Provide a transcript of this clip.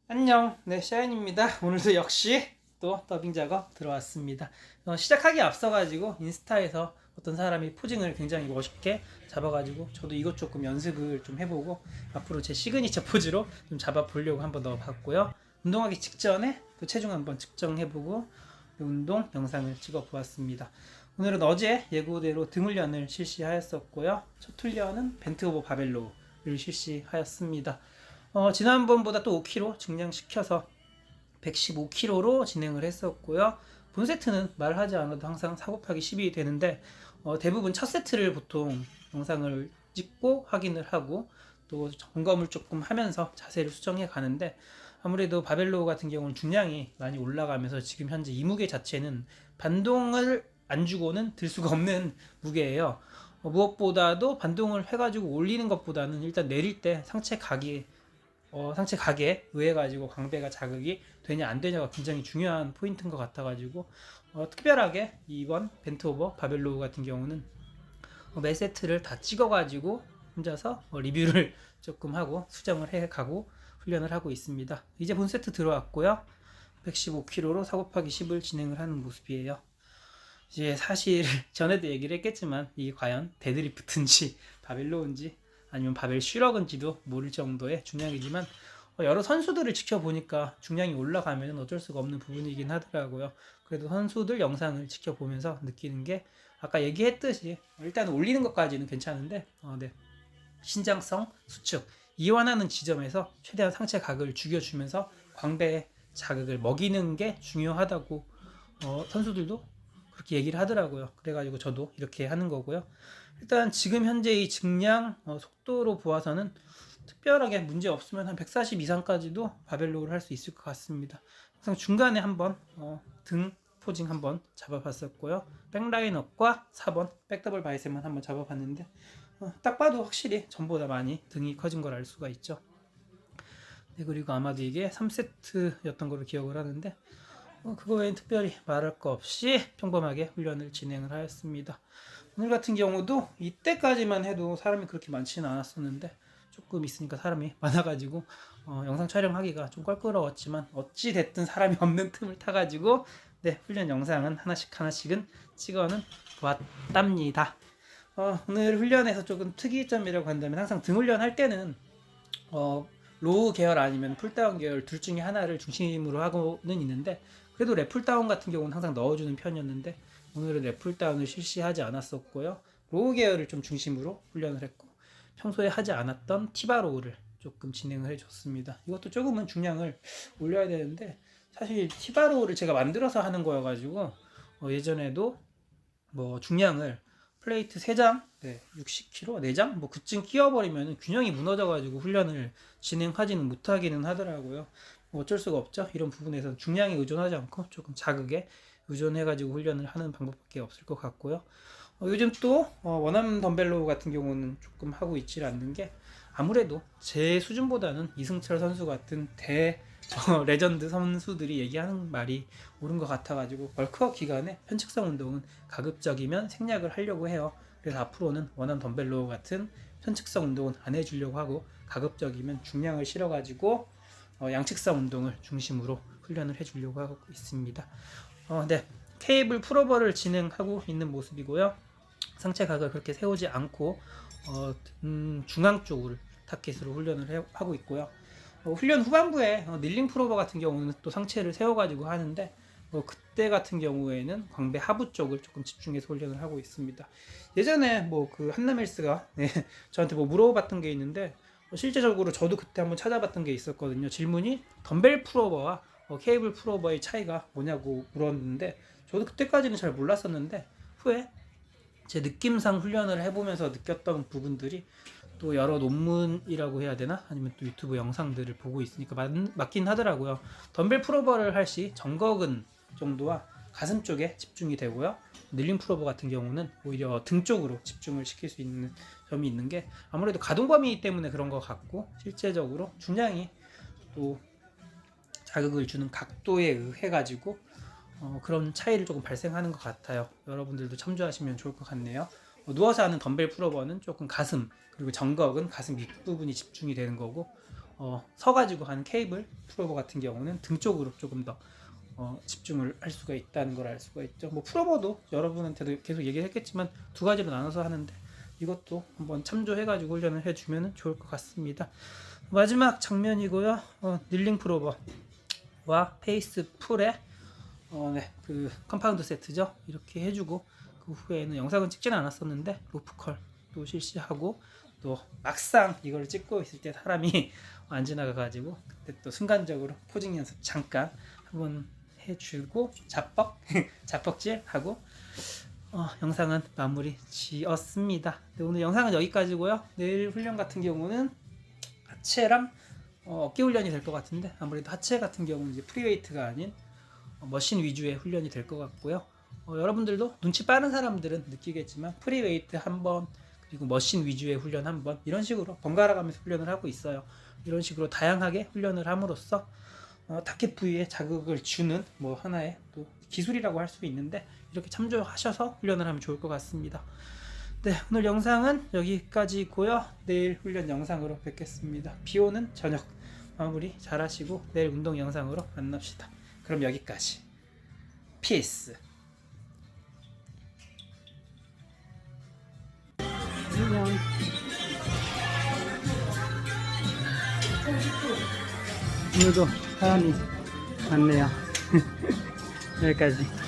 안녕, 네, 샤인입니다. 오늘도 역시 또 더빙 작업 들어왔습니다. 시작하기 앞서가지고 인스타에서 어떤 사람이 포징을 굉장히 멋있게 잡아가지고 저도 이것 조금 연습을 좀 해보고 앞으로 제 시그니처 포즈로 좀 잡아보려고 한번 넣어봤고요. 운동하기 직전에 또 체중 한번 측정해보고 운동 영상을 찍어보았습니다. 오늘은 어제 예고대로 등 훈련을 실시하였었고요. 첫 훈련은 벤트 오버 바벨로를 실시하였습니다. 지난번보다 또 5kg 증량시켜서 115kg로 진행을 했었고요. 본 세트는 말하지 않아도 항상 4 곱하기 10이 되는데 대부분 첫 세트를 보통 영상을 찍고 확인을 하고 또 점검을 조금 하면서 자세를 수정해 가는데 아무래도 바벨로 같은 경우는 중량이 많이 올라가면서 지금 현재 이 무게 자체는 반동을 안 주고는 들 수가 없는 무게예요. 무엇보다도 반동을 해가지고 올리는 것보다는 일단 내릴 때 상체 각에 의해 가지고 광배가 자극이 되냐 안 되냐가 굉장히 중요한 포인트인 것 같아가지고 특별하게 이번 벤트오버 바벨로우 같은 경우는 매 세트를 다 찍어가지고 혼자서 리뷰를 조금 하고 수정을 해가고 훈련을 하고 있습니다. 이제 본 세트 들어왔고요. 115kg로 4 곱하기 10을 진행을 하는 모습이에요. 이제 사실 전에도 얘기를 했겠지만 이게 과연 데드리프트인지 바벨로우인지 아니면 바벨 슈러근지도 모를 정도의 중량이지만 여러 선수들을 지켜보니까 중량이 올라가면 어쩔 수가 없는 부분이긴 하더라고요. 그래도 선수들 영상을 지켜보면서 느끼는 게 아까 얘기했듯이 일단 올리는 것까지는 괜찮은데 네. 신장성 수축 이완하는 지점에서 최대한 상체 각을 죽여주면서 광배의 자극을 먹이는 게 중요하다고 선수들도 그렇게 얘기를 하더라고요. 그래가지고 저도 이렇게 하는 거고요. 일단 지금 현재 이 증량 속도로 보아서는 특별하게 문제 없으면 한 140 이상까지도 바벨로우를 할 수 있을 것 같습니다. 항상 중간에 한번 등 포징 한번 잡아봤었고요. 백라인업과 4번 백더블 바이셉만 한번 잡아봤는데 딱 봐도 확실히 전보다 많이 등이 커진 걸 알 수가 있죠. 네, 그리고 아마도 이게 3세트였던 걸로 기억을 하는데 그거 외엔 특별히 말할 거 없이 평범하게 훈련을 진행을 하였습니다. 오늘 같은 경우도 이때까지만 해도 사람이 그렇게 많지는 않았었는데 조금 있으니까 사람이 많아가지고 영상 촬영하기가 좀 껄끄러웠지만 어찌 됐든 사람이 없는 틈을 타가지고 네, 훈련 영상은 하나씩은 찍어는 보았답니다. 오늘 훈련에서 조금 특이점이라고 한다면 항상 등 훈련 할 때는 로우 계열 아니면 풀다운 계열 둘 중에 하나를 중심으로 하고는 있는데 그래도 랩풀다운 같은 경우는 항상 넣어주는 편이었는데 오늘은 랩풀다운을 실시하지 않았었고요. 로우 계열을 좀 중심으로 훈련을 했고 평소에 하지 않았던 티바로우를 조금 진행을 해줬습니다. 이것도 조금은 중량을 올려야 되는데 사실 티바로우를 제가 만들어서 하는 거여가지고 예전에도 뭐 중량을 플레이트 3장, 네, 60kg, 4장, 뭐 그쯤 끼워버리면 균형이 무너져가지고 훈련을 진행하지는 못하기는 하더라고요. 뭐 어쩔 수가 없죠. 이런 부분에서 중량에 의존하지 않고 조금 자극에 의존해가지고 훈련을 하는 방법밖에 없을 것 같고요. 요즘 또 원암 덤벨로 같은 경우는 조금 하고 있지 않는 게 아무래도 제 수준보다는 이승철 선수 같은 레전드 선수들이 얘기하는 말이 옳은 것 같아가지고 벌크업 기간에 편측성 운동은 가급적이면 생략을 하려고 해요. 그래서 앞으로는 원암 덤벨로 같은 편측성 운동은 안 해주려고 하고 가급적이면 중량을 실어가지고 양측성 운동을 중심으로 훈련을 해주려고 하고 있습니다. 네, 케이블 풀오버를 진행하고 있는 모습이고요. 상체 각을 그렇게 세우지 않고 중앙 쪽을 타켓으로 훈련을 하고 있고요. 훈련 후반부에 닐링 풀오버 같은 경우는 또 상체를 세워가지고 하는데 그때 같은 경우에는 광배 하부 쪽을 조금 집중해서 훈련을 하고 있습니다. 예전에 뭐 그 한나멜스가 네, 저한테 뭐 물어봤던 게 있는데 실제적으로 저도 그때 한번 찾아봤던 게 있었거든요. 질문이 덤벨 풀오버와 케이블 풀오버의 차이가 뭐냐고 물었는데 저도 그때까지는 잘 몰랐었는데 후에 제 느낌상 훈련을 해보면서 느꼈던 부분들이 또 여러 논문이라고 해야 되나? 아니면 또 유튜브 영상들을 보고 있으니까 맞긴 하더라고요. 덤벨 풀오버를 할 시 정거근 정도와 가슴 쪽에 집중이 되고요. 닐링 풀오버 같은 경우는 오히려 등 쪽으로 집중을 시킬 수 있는 점이 있는 게 아무래도 가동 범위 때문에 그런 것 같고 실제적으로 중량이 또 자극을 주는 각도에 의해 가지고 그런 차이를 조금 발생하는 것 같아요. 여러분들도 참조하시면 좋을 것 같네요. 누워서 하는 덤벨 풀오버는 조금 가슴 그리고 정각은 가슴 윗부분이 집중이 되는 거고 서가지고 하는 케이블 풀오버 같은 경우는 등 쪽으로 조금 더 집중을 할 수가 있다는 걸 알 수가 있죠. 뭐 풀오버도 여러분한테도 계속 얘기했겠지만 두 가지로 나눠서 하는데 이것도 한번 참조해가지고 훈련을 해주면 좋을 것 같습니다. 마지막 장면이고요. 닐링 풀오버와 페이스 풀에 그 컴파운드 세트죠. 이렇게 해주고 그 후에는 영상은 찍지는 않았었는데 로프컬도 실시하고 또 막상 이걸 찍고 있을 때 사람이 안 지나가가지고 그때 또 순간적으로 포징 연습 잠깐 한번 해주고 자뻑질 하고 영상은 마무리 지었습니다. 네, 오늘 영상은 여기까지고요. 내일 훈련 같은 경우는 하체랑 어깨 훈련이 될 것 같은데 아무래도 하체 같은 경우는 이제 프리웨이트가 아닌 머신 위주의 훈련이 될 것 같고요. 여러분들도 눈치 빠른 사람들은 느끼겠지만 프리웨이트 한번 그리고 머신 위주의 훈련 한번 이런 식으로 번갈아 가면서 훈련을 하고 있어요. 이런 식으로 다양하게 훈련을 함으로써 타켓 부위에 자극을 주는 뭐 하나의 또 기술이라고 할 수 있는데 이렇게 참조하셔서 훈련을 하면 좋을 것 같습니다. 네, 오늘 영상은 여기까지고요. 내일 훈련 영상으로 뵙겠습니다. 비오는 저녁 마무리 잘 하시고 내일 운동 영상으로 만납시다. 그럼 여기까지. 피스. 안녕. 오늘도 사람이 많네요. 여기까지.